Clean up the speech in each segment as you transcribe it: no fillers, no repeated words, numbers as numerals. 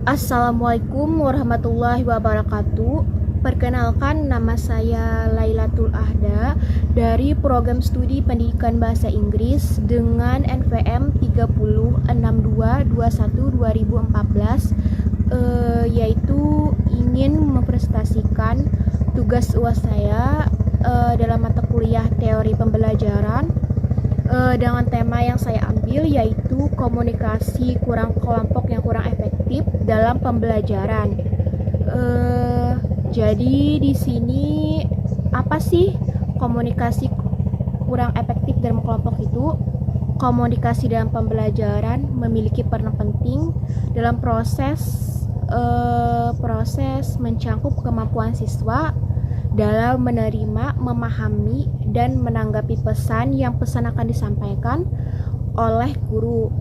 Assalamualaikum warahmatullahi wabarakatuh. Perkenalkan, nama saya Lailatul Ahda dari Program Studi Pendidikan Bahasa Inggris dengan NVM 306221-2014, yaitu ingin mempresentasikan tugas UAS saya dalam mata kuliah teori pembelajaran dengan tema yang saya ambil yaitu komunikasi kelompok yang kurang efektif dalam pembelajaran. Jadi di sini apa sih komunikasi kurang efektif dalam kelompok itu? Komunikasi dalam pembelajaran memiliki peran penting dalam proses mencangkup kemampuan siswa dalam menerima, memahami, dan menanggapi pesan akan disampaikan oleh guru.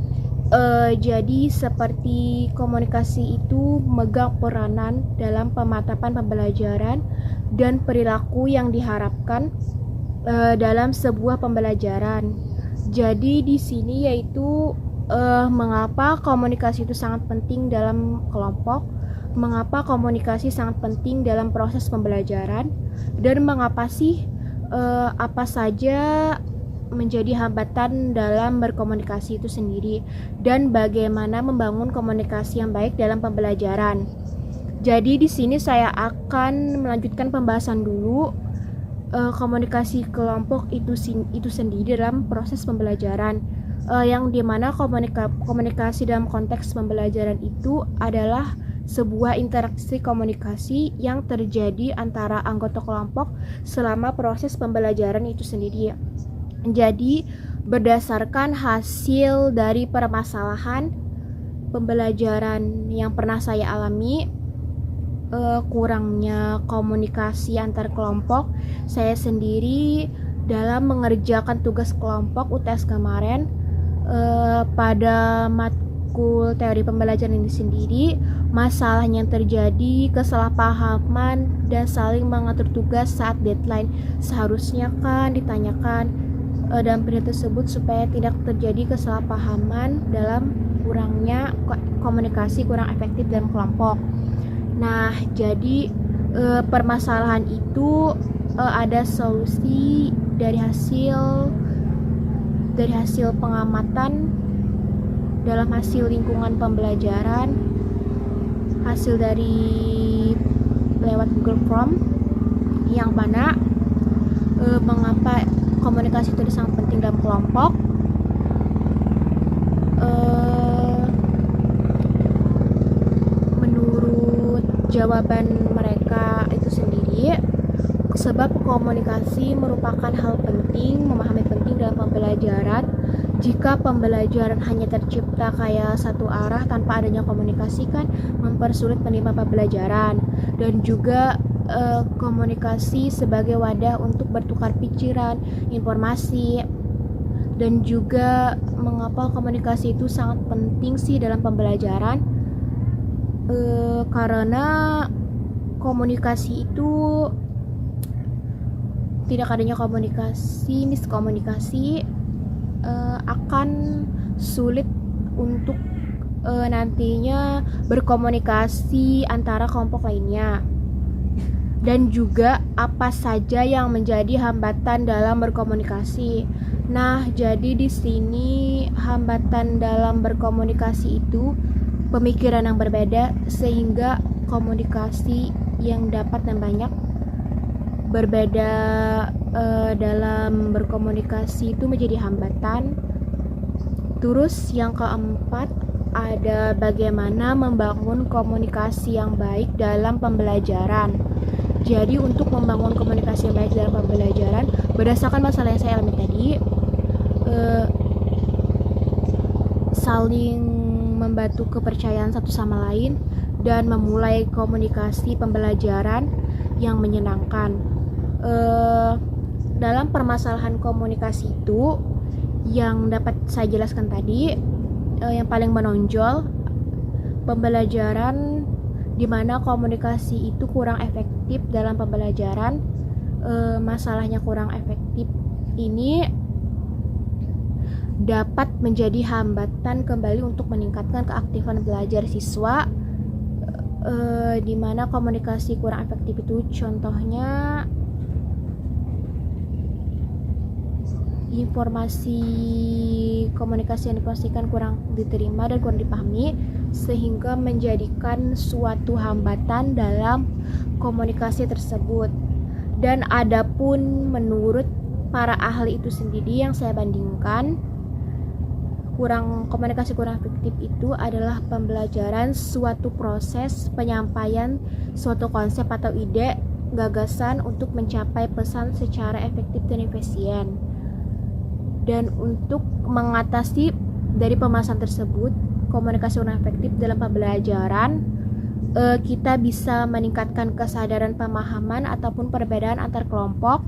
Jadi seperti komunikasi itu megang peranan dalam pemantapan pembelajaran dan perilaku yang diharapkan dalam sebuah pembelajaran. Jadi di sini yaitu mengapa komunikasi itu sangat penting dalam kelompok, mengapa komunikasi sangat penting dalam proses pembelajaran, dan mengapa sih apa saja menjadi hambatan dalam berkomunikasi itu sendiri, dan bagaimana membangun komunikasi yang baik dalam pembelajaran. Jadi di sini saya akan melanjutkan pembahasan dulu komunikasi kelompok itu sendiri dalam proses pembelajaran, yang dimana komunikasi dalam konteks pembelajaran itu adalah sebuah interaksi komunikasi yang terjadi antara anggota kelompok selama proses pembelajaran itu sendiri. Jadi berdasarkan hasil dari permasalahan pembelajaran yang pernah saya alami, kurangnya komunikasi antar kelompok, saya sendiri dalam mengerjakan tugas kelompok UTS kemarin pada matkul teori pembelajaran ini sendiri, masalahnya yang terjadi kesalahpahaman dan saling mengatur tugas saat deadline. Seharusnya kan ditanyakan dalam periode tersebut supaya tidak terjadi kesalahpahaman dalam kurangnya komunikasi kurang efektif dalam kelompok. Nah, jadi permasalahan itu ada solusi dari hasil pengamatan dalam hasil lingkungan pembelajaran, hasil dari lewat Google Form, yang mana mengapa komunikasi itu sangat penting dalam kelompok. Menurut jawaban mereka itu sendiri, sebab komunikasi merupakan hal penting, memahami penting dalam pembelajaran. Jika pembelajaran hanya tercipta kayak satu arah tanpa adanya komunikasi, kan mempersulit penerima pembelajaran. Dan juga komunikasi sebagai wadah untuk bertukar pikiran, informasi, dan juga mengapa komunikasi itu sangat penting sih dalam pembelajaran, karena komunikasi itu tidak adanya miskomunikasi akan sulit untuk nantinya berkomunikasi antara kelompok lainnya. Dan juga apa saja yang menjadi hambatan dalam berkomunikasi. Nah, jadi di sini hambatan dalam berkomunikasi itu pemikiran yang berbeda, sehingga komunikasi yang dapat dan banyak berbeda dalam berkomunikasi itu menjadi hambatan. Terus yang keempat, ada bagaimana membangun komunikasi yang baik dalam pembelajaran. Jadi untuk membangun komunikasi yang baik dalam pembelajaran, berdasarkan masalah yang saya alami tadi, saling membantu kepercayaan satu sama lain dan memulai komunikasi pembelajaran yang menyenangkan. Dalam permasalahan komunikasi itu yang dapat saya jelaskan tadi, yang paling menonjol pembelajaran di mana komunikasi itu kurang efektif dalam pembelajaran. Masalahnya kurang efektif ini dapat menjadi hambatan kembali untuk meningkatkan keaktifan belajar siswa di mana komunikasi kurang efektif itu contohnya informasi komunikasi yang dipastikan kurang diterima dan kurang dipahami sehingga menjadikan suatu hambatan dalam komunikasi tersebut. Dan adapun menurut para ahli itu sendiri yang saya bandingkan, komunikasi kurang efektif itu adalah pembelajaran suatu proses penyampaian suatu konsep atau ide gagasan untuk mencapai pesan secara efektif dan efisien. Dan untuk mengatasi dari pembahasan tersebut, komunikasi kurang efektif dalam pembelajaran, kita bisa meningkatkan kesadaran pemahaman ataupun perbedaan antar kelompok,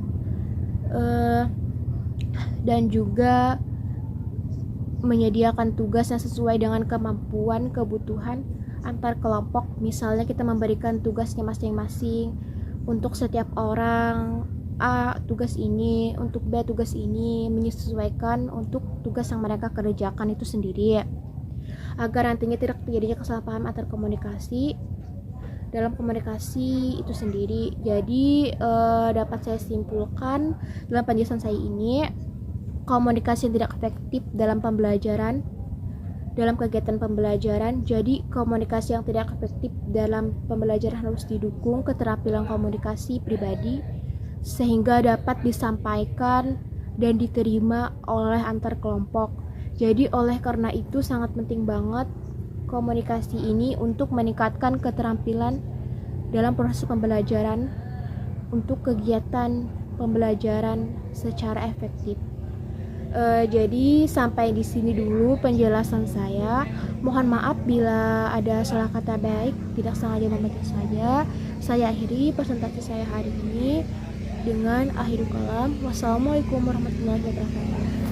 dan juga menyediakan tugas yang sesuai dengan kemampuan kebutuhan antar kelompok. Misalnya kita memberikan tugasnya masing-masing untuk setiap orang, A tugas ini, untuk B tugas ini, menyesuaikan untuk tugas yang mereka kerjakan itu sendiri, agar nantinya tidak terjadinya kesalahpahaman antar komunikasi dalam komunikasi itu sendiri. Jadi dapat saya simpulkan dalam penjelasan saya ini, komunikasi yang tidak efektif dalam pembelajaran, dalam kegiatan pembelajaran. Jadi komunikasi yang tidak efektif dalam pembelajaran harus didukung keterampilan komunikasi pribadi sehingga dapat disampaikan dan diterima oleh antar kelompok. Jadi oleh karena itu sangat penting banget komunikasi ini untuk meningkatkan keterampilan dalam proses pembelajaran untuk kegiatan pembelajaran secara efektif. Jadi sampai di sini dulu penjelasan saya. Mohon maaf bila ada salah kata baik, tidak sengaja membaca saja. Saya akhiri presentasi saya hari ini dengan akhirul kalam. Wassalamualaikum warahmatullahi wabarakatuh.